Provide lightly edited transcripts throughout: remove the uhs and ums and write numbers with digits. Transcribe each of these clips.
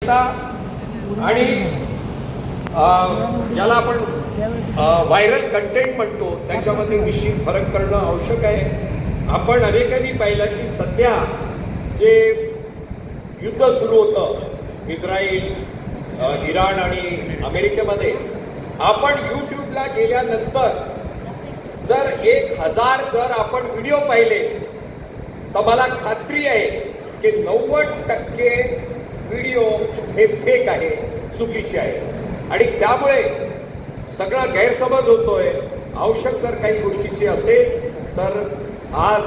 पत्रकारिता आणि ज्याला आपण व्हायरल कंटेंट म्हणतो त्याच्यामध्ये निश्चित फरक करणं आवश्यक आहे. आपण अनेकांनी पाहिलं की सध्या जे युद्ध सुरू होतं इस्रायल, इराण आणि अमेरिकेमध्ये, आपण यूट्यूबला गेल्यानंतर जर 1000 जर आपण व्हिडिओ पाहिले तर मला खात्री आहे की 90% व्हिडिओ हे फेक आहे, चुकीचे आहे. आणि त्यामुळे सगळा गैरसमज होतोय. आवश्यक जर काही गोष्टीची असेल तर आज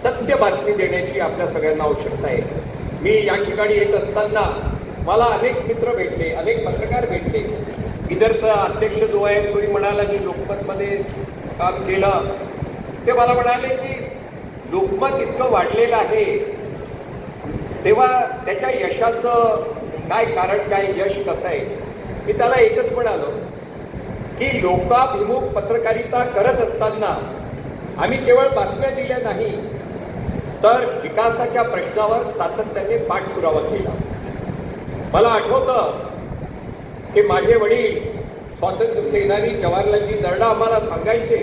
सत्य बातमी देण्याची आपल्या सगळ्यांना आवश्यकता आहे. मी या ठिकाणी येत असताना मला अनेक मित्र भेटले, अनेक पत्रकार भेटले. इधरचा अध्यक्ष जो आहे तोही म्हणाला की लोकमतमध्ये काम केलं. ते मला म्हणाले की लोकमत इतकं वाढलेलं आहे तेव्हा त्याच्या यशाचं काय कारण, काय यश कसं आहे. मी त्याला एकच म्हणालो की लोकाभिमुख पत्रकारिता करत असताना आम्ही केवळ बातम्या दिल्या नाही तर विकासाच्या प्रश्नावर सातत्याने पाठपुरावा केला. मला आठवतं की माझे वडील स्वातंत्र्य सेनानी जवाहरलालजी नरडा आम्हाला सांगायचे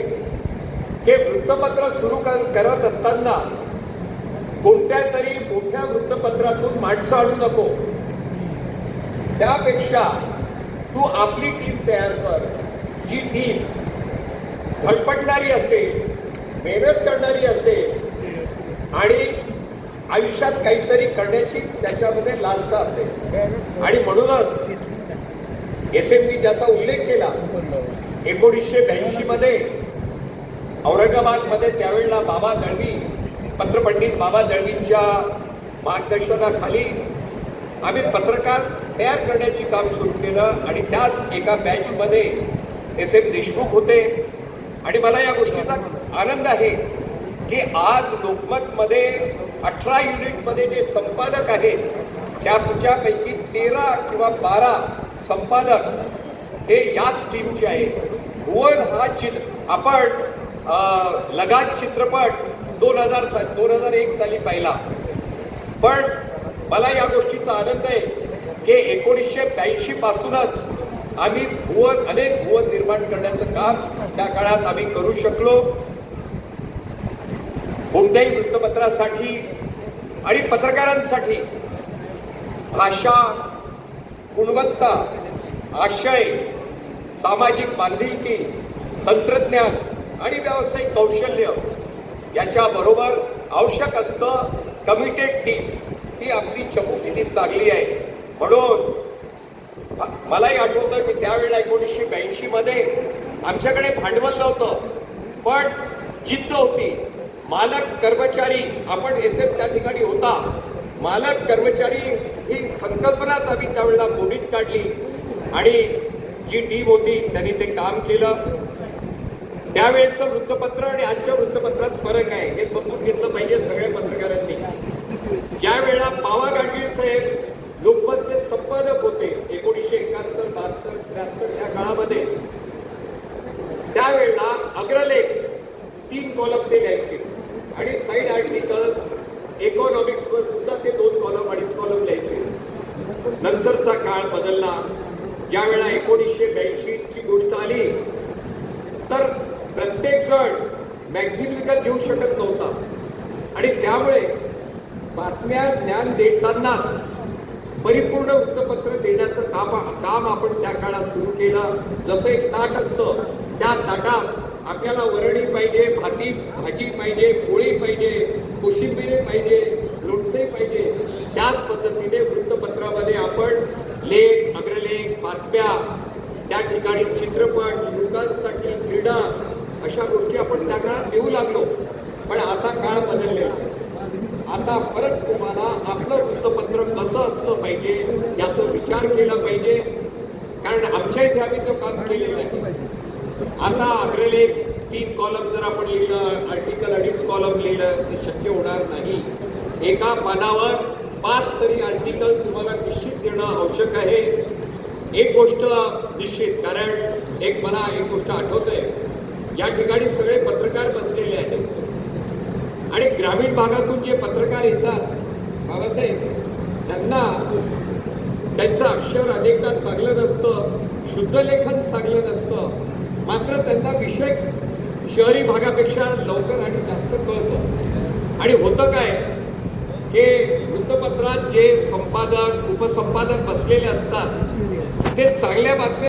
की वृत्तपत्र सुरू करत असताना कोणत्या तरी मोठ्या वृत्तपत्रातून माणसं आणू नको, त्यापेक्षा तू आपली टीम तयार कर, जी टीम धडपडणारी असेल, मेहनत करणारी असेल आणि आयुष्यात काहीतरी करण्याची त्याच्यामध्ये लालसा असेल. आणि म्हणूनच SMB ज्याचा उल्लेख केला 1982 मध्ये औरंगाबादमध्ये त्यावेळेला बाबा दळवी, पत्रपंडित बाबा दळवींच्या मार्गदर्शनाखाली आम्ही पत्रकार तयार करण्याची काम सुरू केलं. आणि त्याच एका बॅचमध्ये SM देशमुख होते. आणि मला या गोष्टीचा आनंद आहे की आज लोकमतमध्ये 18 युनिटमध्ये जे संपादक आहेत त्यापैकी 13 किंवा 12 संपादक हे याच टीमचे आहेत. भुवन हा आपण लगात चित्रपट 2001 साली पाहिला. पण मला या गोष्टीचा आनंद आहे की 1982 पासूनच आम्ही अनेक भुवन निर्माण करण्याचं काम त्या काळात आम्ही करू शकलो. कोणत्याही वृत्तपत्रासाठी आणि पत्रकारांसाठी भाषा, गुणवत्ता, आशय, सामाजिक बांधिलकी, तंत्रज्ञान आणि व्यावसायिक कौशल्य याच्याबरोबर आवश्यक असतं कमिटेड टीम. ती आपली चमू किती चांगली आहे. म्हणून मलाही आठवतं की त्यावेळेला 1982 मध्ये आमच्याकडे भांडवल नव्हतं पण जिद्द होती. मालक कर्मचारी, आपण SM त्या ठिकाणी होता, मालक कर्मचारी ही संकल्पनाच आम्ही त्यावेळेला मोडीत काढली आणि जी टीम होती त्यांनी ते काम केलं. त्यावेळेचं वृत्तपत्र आणि आजच्या वृत्तपत्रात फरक आहे हे समजून घेतलं पाहिजे सगळ्या पत्रकारांनी. ज्या वेळेला पावा गाडगीळ साहेब लोकमतचे संपादक होते 1971, 72, 73 या काळामध्ये, त्यावेळेला अग्रलेख 3 कॉलम ते लिहायचे आणि साईड आर्टिकल इकॉनॉमिक्सवर सुद्धा ते 2 कॉलम 2.5 कॉलम लिहायचे. नंतरचा काळ बदलला. ज्यावेळेला 1982 ची गोष्ट आली तर प्रत्येक जण मॅगझिन विकत घेऊ शकत नव्हता आणि त्यामुळे बातम्या ज्ञान देतानाच परिपूर्ण वृत्तपत्र देण्याचं काम आपण त्या काळात सुरू केलं. जसं एक ताट असतं, त्या ताटात आपल्याला वरणी पाहिजे, भाजी पाहिजे, पोळी पाहिजे, कोशिंबिरी पाहिजे, लोणचे पाहिजे. त्याच पद्धतीने वृत्तपत्रामध्ये आपण लेख, अग्रलेख, बातम्या, त्या ठिकाणी चित्रपट, युवकांसाठी क्रीडा अशा गोष्टी आपण त्या काळात देऊ लागलो. पण आता काळ बदललेला. आता परत तुम्हाला आपलं वृत्तपत्र कसं असलं पाहिजे याचा विचार केला पाहिजे. कारण आमच्या इथे आम्ही तो काम केलेलं आहे. आता अग्रलेख 3 कॉलम जर आपण लिहिलं, आर्टिकल 2.5 कॉलम लिहिलं ते शक्य होणार नाही. एका पानावर 5 तरी आर्टिकल तुम्हाला निश्चित देणं आवश्यक आहे. एक गोष्ट निश्चित, कारण मला एक गोष्ट आठवतंय, या ठिकाणी सगळे पत्रकार बसलेले आहेत आणि ग्रामीण भागातून जे पत्रकार येतात बाबासाहेब, त्यांना त्यांचं अक्षर अनेकदा चांगलं नसतं, शुद्ध लेखन चांगलं नसतं, मात्र त्यांना विषय शहरी भागापेक्षा लवकर आणि जास्त कळतं. आणि होतं काय की वृत्तपत्रात जे संपादक उपसंपादक बसलेले असतात ते चांगल्या बातम्या